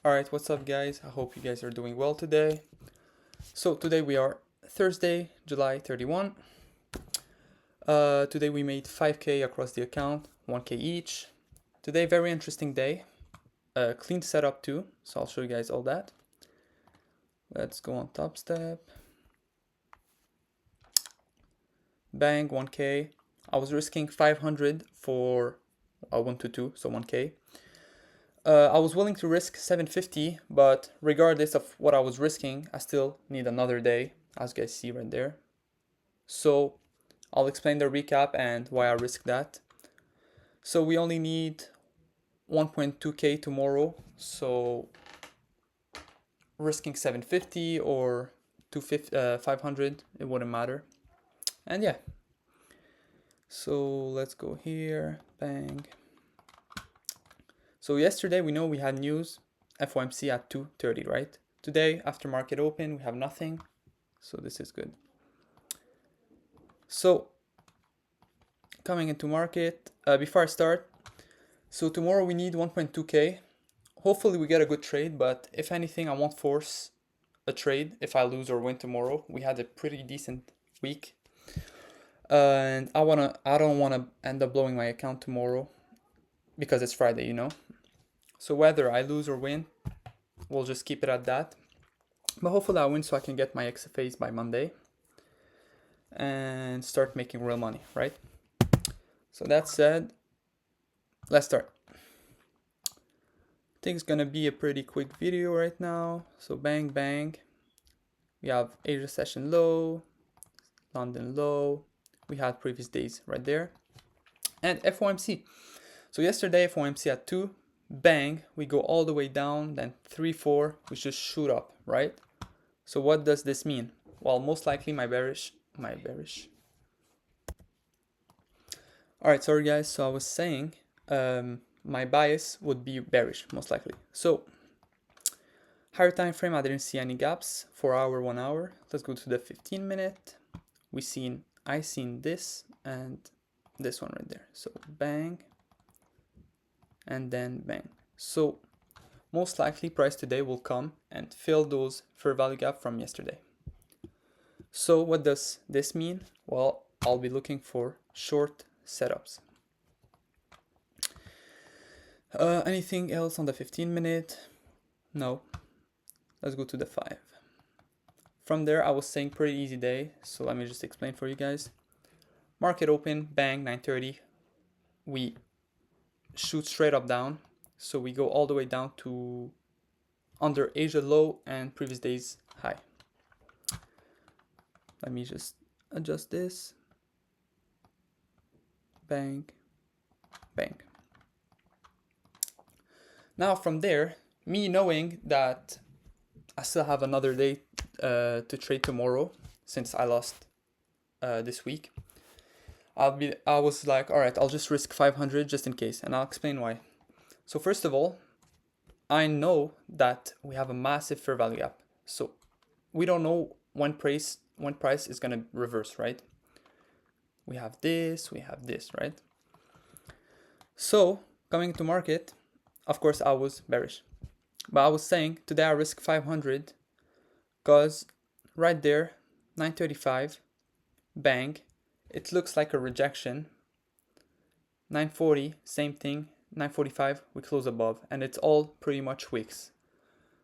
Alright, what's up guys? I hope you guys are doing well today. So today we are Thursday, July 31. Today we made 5k across the account, 1k each. Today very interesting day. Clean setup too, so I'll show you guys all that. Let's go on Top Step. Bang, 1k. I was risking 500 for 1 to 2, so 1k. I was willing to risk 750, but regardless of what I was risking, I still need another day, as you guys see right there. So I'll explain the recap and why I risked that. So we only need 1.2k tomorrow, so risking 750 or 500, it wouldn't matter. And yeah, so let's go here, bang. So yesterday we know we had news, FOMC at 2:30, right? Today, after market open, we have nothing, so this is good. So coming into market, before I start, so tomorrow we need 1.2k. Hopefully we get a good trade, but if anything, I won't force a trade if I lose or win tomorrow. We had a pretty decent week, and I don't wanna end up blowing my account tomorrow because it's Friday, you know. So whether I lose or win, we'll just keep it at that. But hopefully I win so I can get my XFAs by Monday and start making real money, right? So that said, let's start. I think it's gonna be a pretty quick video right now. So bang, bang. We have Asia session low, London low. We had previous days right there. And FOMC. So yesterday FOMC at 2, bang, we go all the way down, then 3, 4, we just shoot up, right? So what does this mean? Well, most likely my bearish. Alright, sorry guys, so I was saying my bias would be bearish, most likely. So higher time frame, I didn't see any gaps, 4 hour, 1 hour. Let's go to the 15 minute. I seen this and this one right there. So bang, and then bang. So most likely price today will come and fill those fair value gap from yesterday. So what does this mean? Well, I'll be looking for short setups. Anything else on the 15 minute? No. Let's go to the 5. From there, I was saying pretty easy day, so let me just explain for you guys. Market open, bang, 9:30. We shoot straight up down, so we go all the way down to under Asia low and previous day's high. Let me just adjust this. Bang, bang. Now from there, me knowing that I still have another day to trade tomorrow, since I lost this week, I was like, all right, I'll just risk 500 just in case, and I'll explain why. So first of all, I know that we have a massive fair value gap, so we don't know when price is gonna reverse, right? We have this, right? So coming to market, of course I was bearish, but I was saying today I risk 500 because right there, 9:35, bang, it looks like a rejection. 9:40, same thing. 9:45, we close above, and it's all pretty much wicks.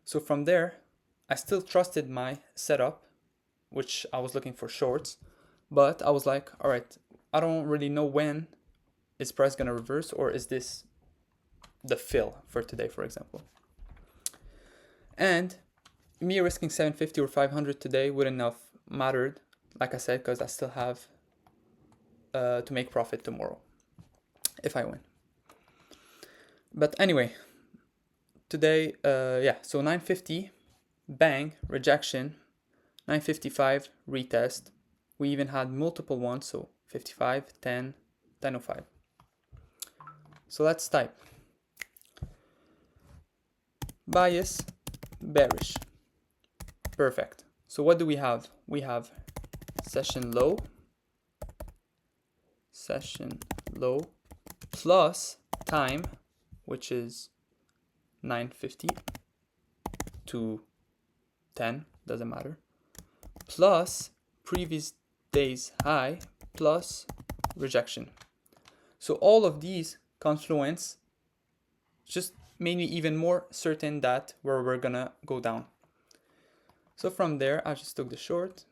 So from there, I still trusted my setup, which I was looking for shorts, but I was like, all right, I don't really know when is price gonna reverse, or is this the fill for today, for example. And me risking 750 or 500 today wouldn't have mattered, like I said, because I still have to make profit tomorrow if I win. But anyway, today, yeah, so 950, bang, rejection, 955, retest. We even had multiple ones, so 55, 10, 1005. So let's type. Bias, bearish. Perfect. So what do we have? We have session low, plus time, which is 950, to 10, doesn't matter, plus previous day's high plus rejection. So all of these confluence just made me even more certain that where we're gonna go down. So from there, I just took the short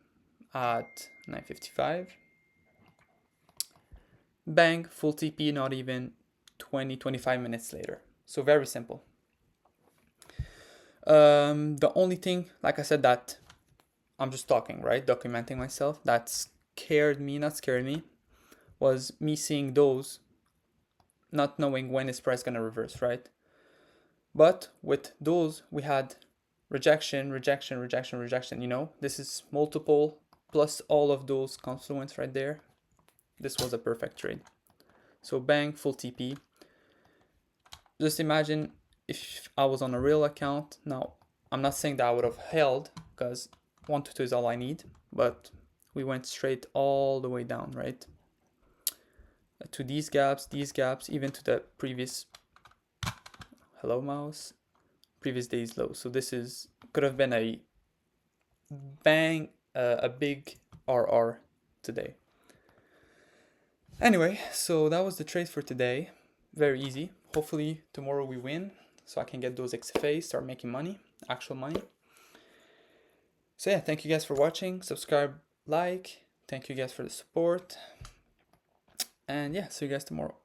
at 9.55. Bang, full TP, not even 20-25 minutes later. So very simple. The only thing, like I said, that I'm just talking, right? Documenting myself. That scared me, not scared me, was me seeing those, not knowing when is price gonna reverse, right? But with those, we had rejection, rejection, rejection, rejection. You know, this is multiple plus all of those confluence right there. This was a perfect trade. So bang, full TP. Just imagine if I was on a real account. Now, I'm not saying that I would have held, because 1 to 2 is all I need, but we went straight all the way down, right? To these gaps, even to the previous, hello mouse, previous day's low. So this could have been a bang, a big RR today. Anyway, so that was the trade for today. Very easy. Hopefully tomorrow we win, so I can get those XFAs, start making money, actual money. So yeah, thank you guys for watching. Subscribe, like. Thank you guys for the support. And yeah, see you guys tomorrow.